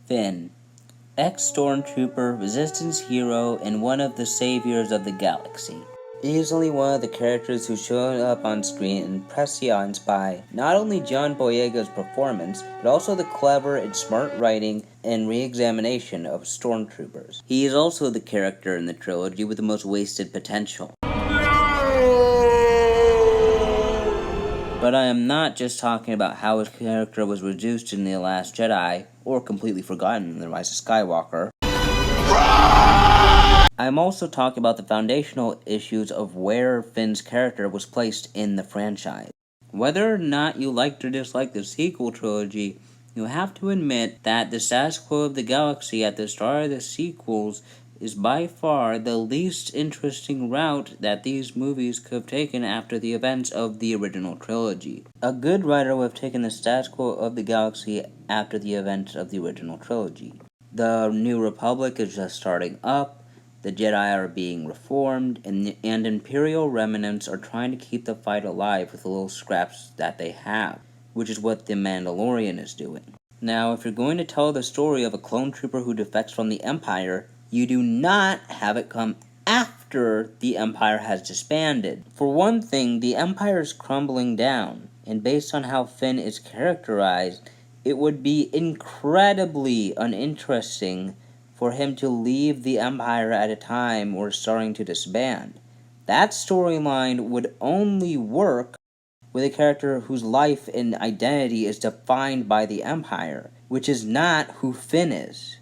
Finn, ex-Stormtrooper, Resistance hero, and one of the saviors of the galaxy. Easily one of the characters who showed up on screen and impressed the audience by not only John Boyega's performance, but also the clever and smart writing and re-examination of Stormtroopers. He is also the character in the trilogy with the most wasted potential. But I am not just talking about how his character was reduced in The Last Jedi, or completely forgotten in The Rise of Skywalker. I'm also talking about the foundational issues of where Finn's character was placed in the franchise. Whether or not you liked or disliked the sequel trilogy, you have to admit that the status quo of the galaxy at the start of the sequels is by far the least interesting route that these movies could have taken after the events of the original trilogy. A good writer would have taken the status quo of the galaxy after the events of the original trilogy. The New Republic is just starting up, the Jedi are being reformed, and Imperial remnants are trying to keep the fight alive with the little scraps that they have, which is what The Mandalorian is doing. Now, if you're going to tell the story of a clone trooper who defects from the Empire, you do not have it come after the Empire has disbanded. For one thing, the Empire is crumbling down, and based on how Finn is characterized, it would be incredibly uninteresting for him to leave the Empire at a time we're starting to disband. That storyline would only work with a character whose life and identity is defined by the Empire, which is not who Finn is.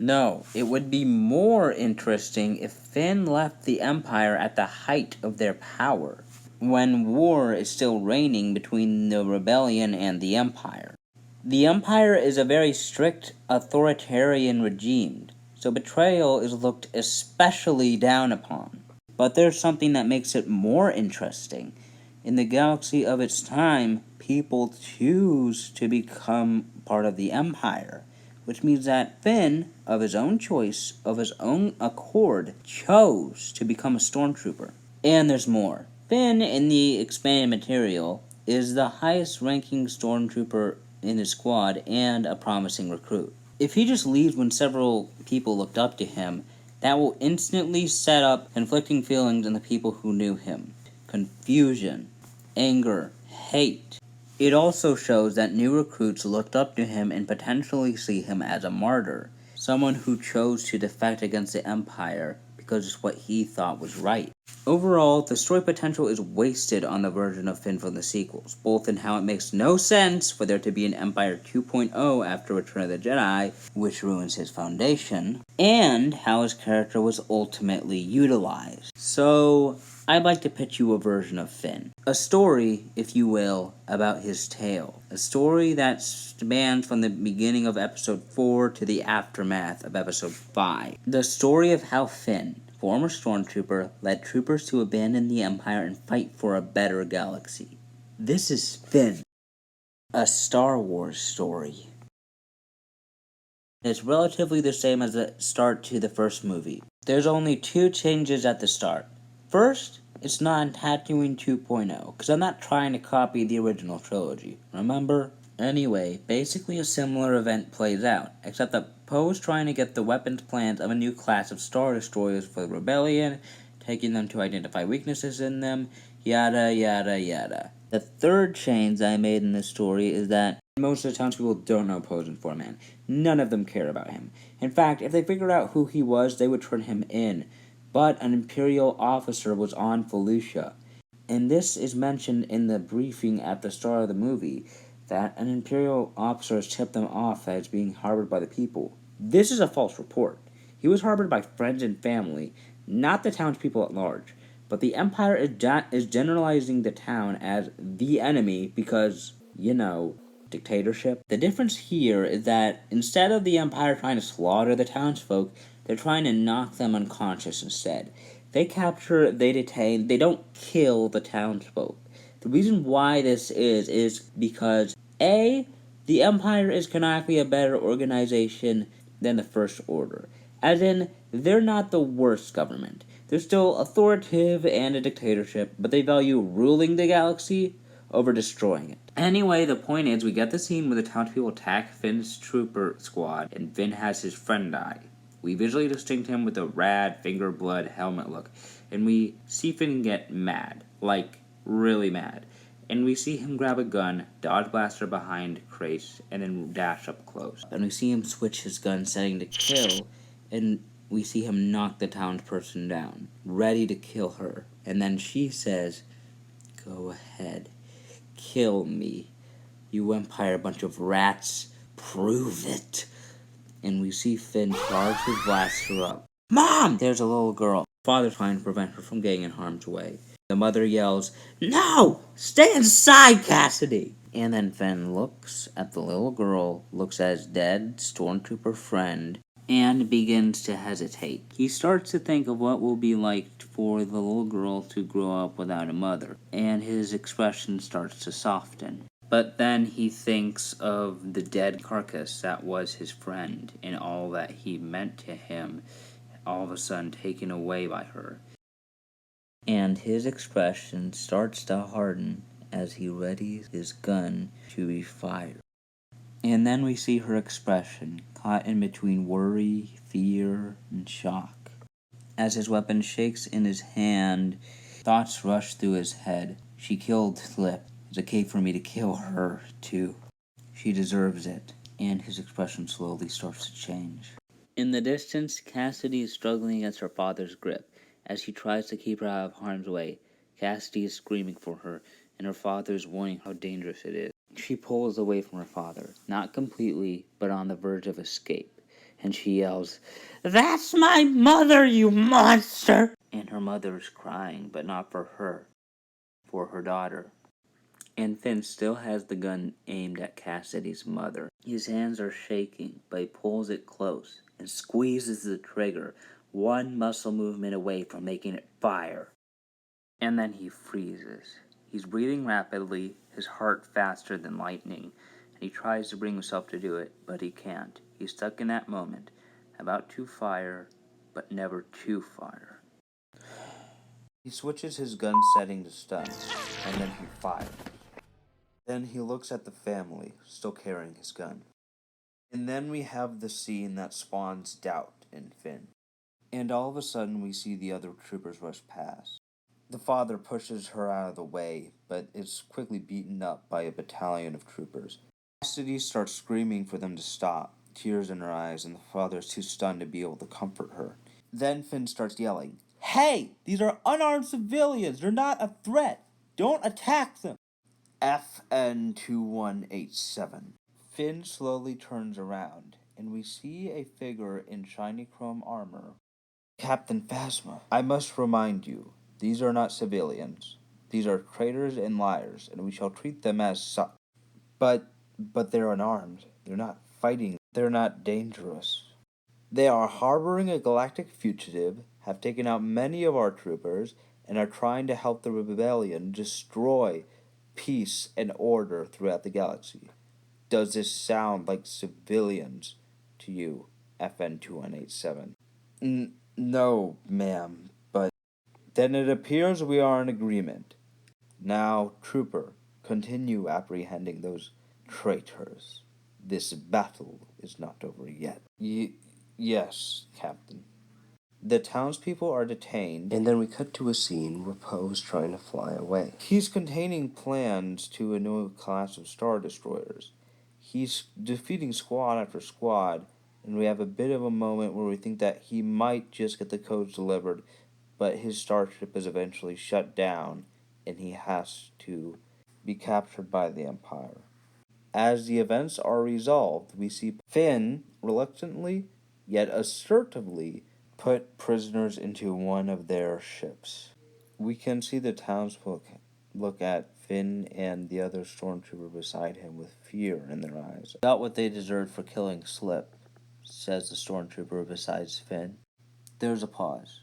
No, it would be more interesting if Finn left the Empire at the height of their power, when war is still reigning between the Rebellion and the Empire. The Empire is a very strict, authoritarian regime, so betrayal is looked especially down upon. But there's something that makes it more interesting. In the galaxy of its time, people choose to become part of the Empire, which means that Finn, of his own choice, of his own accord, chose to become a stormtrooper. And there's more. Finn, in the expanded material, is the highest ranking stormtrooper in his squad and a promising recruit. If he just leaves when several people looked up to him, that will instantly set up conflicting feelings in the people who knew him. Confusion, anger, hate. It also shows that new recruits looked up to him and potentially see him as a martyr, someone who chose to defect against the Empire because it's what he thought was right. Overall, the story potential is wasted on the version of Finn from the sequels, both in how it makes no sense for there to be an Empire 2.0 after Return of the Jedi, which ruins his foundation, and how his character was ultimately utilized. So, I'd like to pitch you a version of Finn. A story, if you will, about his tale. A story that spans from the beginning of Episode 4 to the aftermath of Episode 5. The story of how Finn, former stormtrooper, led troopers to abandon the Empire and fight for a better galaxy. This is Finn, a Star Wars story. It's relatively the same as the start to the first movie. There's only two changes at the start. First, it's not Tatooine 2.0, because I'm not trying to copy the original trilogy, remember? Anyway, basically a similar event plays out, except that Poe is trying to get the weapons plans of a new class of Star Destroyers for the Rebellion, taking them to identify weaknesses in them, yada yada yada. The third change I made in this story is that most of the townspeople don't know Poe's informant. None of them care about him. In fact, if they figured out who he was, they would turn him in. But an Imperial officer was on Felucia. And this is mentioned in the briefing at the start of the movie, that an Imperial officer has tipped them off that it's being harbored by the people. This is a false report. He was harbored by friends and family, not the townspeople at large. But the Empire is generalizing the town as the enemy because, dictatorship. The difference here is that instead of the Empire trying to slaughter the townsfolk, they're trying to knock them unconscious instead. They capture, they detain, they don't kill the townsfolk. The reason why this is because A, the Empire is canonically a better organization than the First Order. As in, they're not the worst government. They're still authoritative and a dictatorship, but they value ruling the galaxy over destroying it. Anyway, the point is, we get the scene where the townspeople attack Finn's trooper squad, and Finn has his friend die. We visually distinct him with a rad finger blood helmet look, and we see Finn get mad, like really mad. And we see him grab a gun, dodge blaster behind Crace, and then dash up close. And we see him switch his gun setting to kill, and we see him knock the townsperson down, ready to kill her. And then she says, "Go ahead, kill me. You Empire bunch of rats, prove it." And we see Finn charge his blaster up. "Mom!" There's a little girl. Father's trying to prevent her from getting in harm's way. The mother yells, "No! Stay inside, Cassidy!" And then Finn looks at the little girl, looks at his dead stormtrooper friend, and begins to hesitate. He starts to think of what will be like for the little girl to grow up without a mother, and his expression starts to soften. But then he thinks of the dead carcass that was his friend, and all that he meant to him, all of a sudden taken away by her. And his expression starts to harden as he readies his gun to be fired. And then we see her expression, caught in between worry, fear, and shock. As his weapon shakes in his hand, thoughts rush through his head. She killed Slip. It's okay for me to kill her, too. She deserves it. And his expression slowly starts to change. In the distance, Cassidy is struggling against her father's grip. As he tries to keep her out of harm's way, Cassidy is screaming for her, and her father is warning how dangerous it is. She pulls away from her father, not completely, but on the verge of escape, and she yells, "That's my mother, you monster!" And her mother is crying, but not for her, for her daughter. And Finn still has the gun aimed at Cassidy's mother. His hands are shaking, but he pulls it close and squeezes the trigger, one muscle movement away from making it fire. And then he freezes. He's breathing rapidly, his heart faster than lightning, and he tries to bring himself to do it, but he can't. He's stuck in that moment, about to fire, but never to fire. He switches his gun setting to stun, and then he fires. Then he looks at the family, still carrying his gun. And then we have the scene that spawns doubt in Finn. And all of a sudden we see the other troopers rush past. The father pushes her out of the way, but is quickly beaten up by a battalion of troopers. Cassidy starts screaming for them to stop, tears in her eyes, and the father is too stunned to be able to comfort her. Then Finn starts yelling, "Hey, these are unarmed civilians! They're not a threat! Don't attack them!" FN2187. Finn slowly turns around, and we see a figure in shiny chrome armor. "Captain Phasma, I must remind you, these are not civilians. These are traitors and liars, and we shall treat them as such. But they're unarmed. They're not fighting. They're not dangerous. They are harboring a galactic fugitive, have taken out many of our troopers, and are trying to help the rebellion destroy peace and order throughout the galaxy. Does this sound like civilians to you, FN2187? No, ma'am, but then it appears we are in agreement. Now, trooper, continue apprehending those traitors. This battle is not over yet." Yes, Captain." The townspeople are detained, and then we cut to a scene where Poe's trying to fly away. He's containing plans to a new class of Star Destroyers. He's defeating squad after squad, and we have a bit of a moment where we think that he might just get the codes delivered, but his starship is eventually shut down, and he has to be captured by the Empire. As the events are resolved, we see Finn reluctantly, yet assertively, put prisoners into one of their ships. We can see the townsfolk look at Finn and the other stormtrooper beside him with fear in their eyes. "Got what they deserved for killing Slip," says the stormtrooper beside Finn. There's a pause.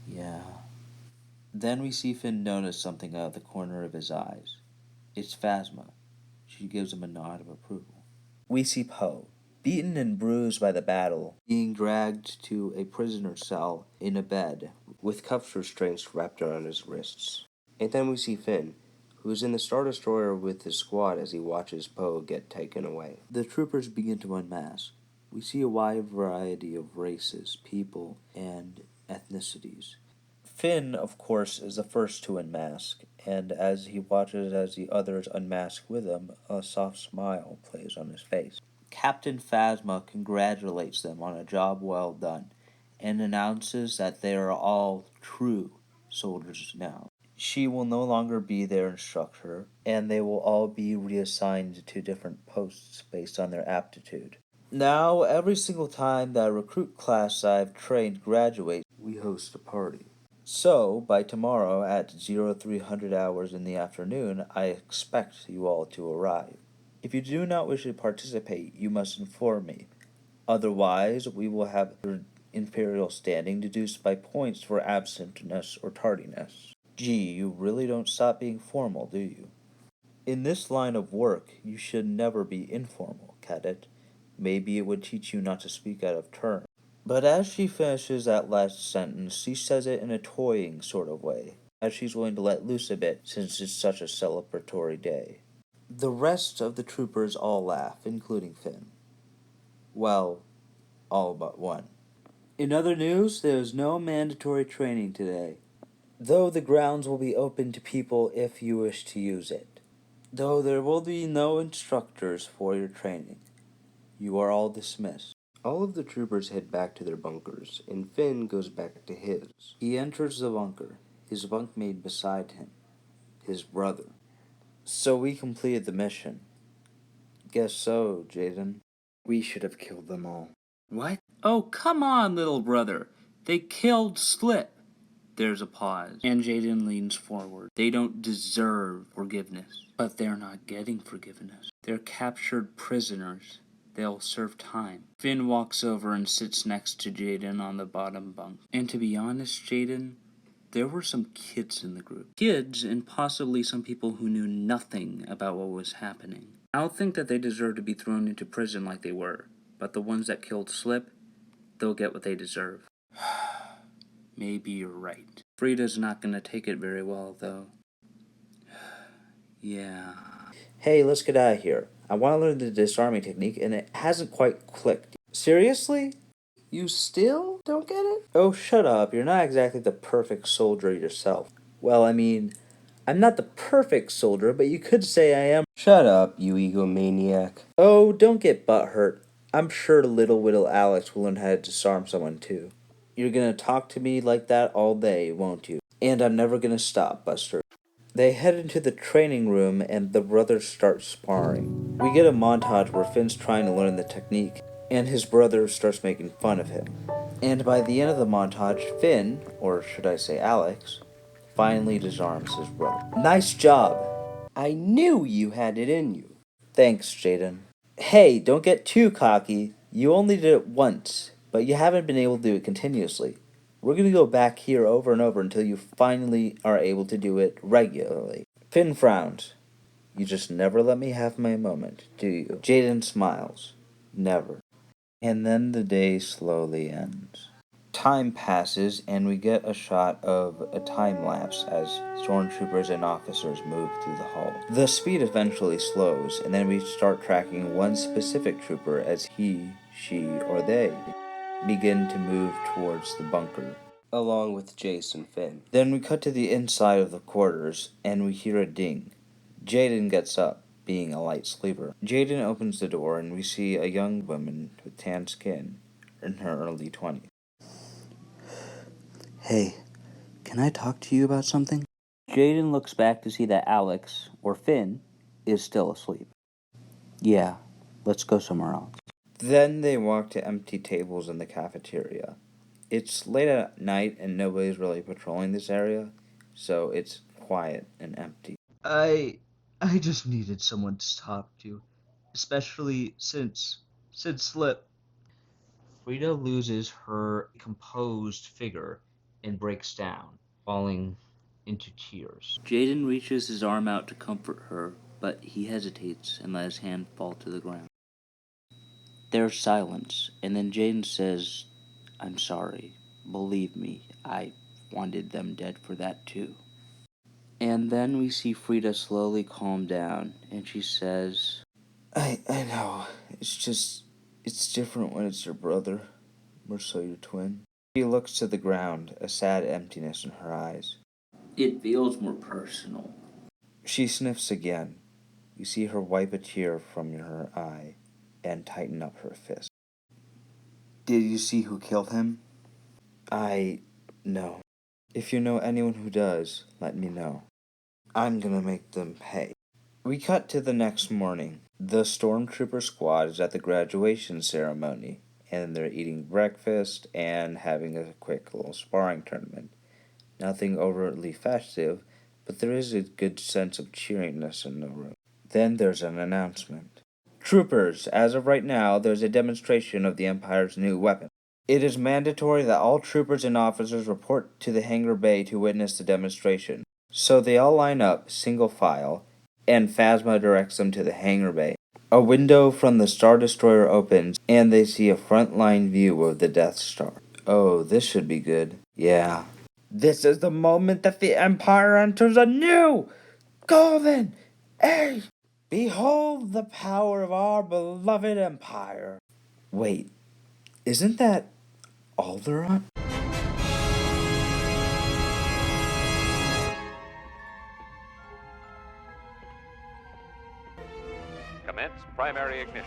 "Yeah." Then we see Finn notice something out of the corner of his eyes. It's Phasma. She gives him a nod of approval. We see Poe, beaten and bruised by the battle, being dragged to a prisoner cell in a bed with cuff restraints wrapped around his wrists. And then we see Finn, who's in the Star Destroyer with his squad as he watches Poe get taken away. The troopers begin to unmask. We see a wide variety of races, people, and ethnicities. Finn, of course, is the first to unmask, and as he watches as the others unmask with him, a soft smile plays on his face. Captain Phasma congratulates them on a job well done, and announces that they are all true soldiers now. She will no longer be their instructor, and they will all be reassigned to different posts based on their aptitude. Now, every single time that recruit class I've trained graduates, we host a party. So, by tomorrow at 0300 hours in the afternoon, I expect you all to arrive. If you do not wish to participate, you must inform me. Otherwise, we will have your imperial standing deduced by points for absentness or tardiness. Gee, you really don't stop being formal, do you? In this line of work, you should never be informal, cadet. Maybe it would teach you not to speak out of turn. But as she finishes that last sentence, she says it in a toying sort of way, as she's willing to let loose a bit since it's such a celebratory day. The rest of the troopers all laugh, including Finn. Well, all but one. In other news, there is no mandatory training today, though the grounds will be open to people if you wish to use it. Though there will be no instructors for your training. You are all dismissed. All of the troopers head back to their bunkers, and Finn goes back to his. He enters the bunker, his bunkmate beside him, his brother. So we completed the mission. Guess so, Jaden. We should have killed them all. What? Oh, come on, little brother. They killed Slip. There's a pause, and Jaden leans forward. They don't deserve forgiveness, but they're not getting forgiveness. They're captured prisoners. They'll serve time. Finn walks over and sits next to Jaden on the bottom bunk. And to be honest, Jaden, there were some kids in the group. Kids, and possibly some people who knew nothing about what was happening. I don't think that they deserve to be thrown into prison like they were, but the ones that killed Slip, they'll get what they deserve. Maybe you're right. Frida's not gonna take it very well, though. Yeah. Hey, let's get out of here. I want to learn the disarming technique, and it hasn't quite clicked. Seriously? You still don't get it? Oh, shut up. You're not exactly the perfect soldier yourself. Well, I mean, I'm not the perfect soldier, but you could say I am. Shut up, you egomaniac. Oh, don't get butthurt. I'm sure little whittle Alex will learn how to disarm someone too. You're gonna talk to me like that all day, won't you? And I'm never gonna stop, Buster. They head into the training room and the brothers start sparring. We get a montage where Finn's trying to learn the technique, and his brother starts making fun of him. And by the end of the montage, Finn, or should I say Alex, finally disarms his brother. Nice job! I knew you had it in you. Thanks, Jaden. Hey, don't get too cocky. You only did it once, but you haven't been able to do it continuously. We're going to go back here over and over until you finally are able to do it regularly. Finn frowns. You just never let me have my moment, do you? Jaden smiles. Never. And then the day slowly ends. Time passes, and we get a shot of a time lapse as stormtroopers and officers move through the hall. The speed eventually slows, and then we start tracking one specific trooper as he, she, or they begin to move towards the bunker, along with Jace and Finn. Then we cut to the inside of the quarters, and we hear a ding. Jaden gets up, being a light sleeper. Jaden opens the door, and we see a young woman with tan skin in her early 20s. Hey, can I talk to you about something? Jaden looks back to see that Alex, or Finn, is still asleep. Yeah, let's go somewhere else. Then they walk to empty tables in the cafeteria. It's late at night and nobody's really patrolling this area, so it's quiet and empty. I just needed someone to talk to, especially since Slip. Frida loses her composed figure and breaks down, falling into tears. Jaden reaches his arm out to comfort her, but he hesitates and lets his hand fall to the ground. There's silence, and then Jaden says, I'm sorry. Believe me, I wanted them dead for that too. And then we see Frida slowly calm down, and she says, I know. It's different when it's your brother, more so your twin. She looks to the ground, a sad emptiness in her eyes. It feels more personal. She sniffs again. We see her wipe a tear from her eye and tighten up her fist. Did you see who killed him? No. If you know anyone who does, let me know. I'm gonna make them pay. We cut to the next morning. The stormtrooper squad is at the graduation ceremony, and they're eating breakfast and having a quick little sparring tournament. Nothing overtly festive, but there is a good sense of cheeriness in the room. Then there's an announcement. Troopers, as of right now, there's a demonstration of the Empire's new weapon. It is mandatory that all troopers and officers report to the hangar bay to witness the demonstration. So they all line up, single file, and Phasma directs them to the hangar bay. A window from the Star Destroyer opens, and they see a frontline view of the Death Star. Oh, this should be good. Yeah. This is the moment that the Empire enters a new golden age. Behold the power of our beloved Empire. Wait, isn't that Alderaan? Commence primary ignition.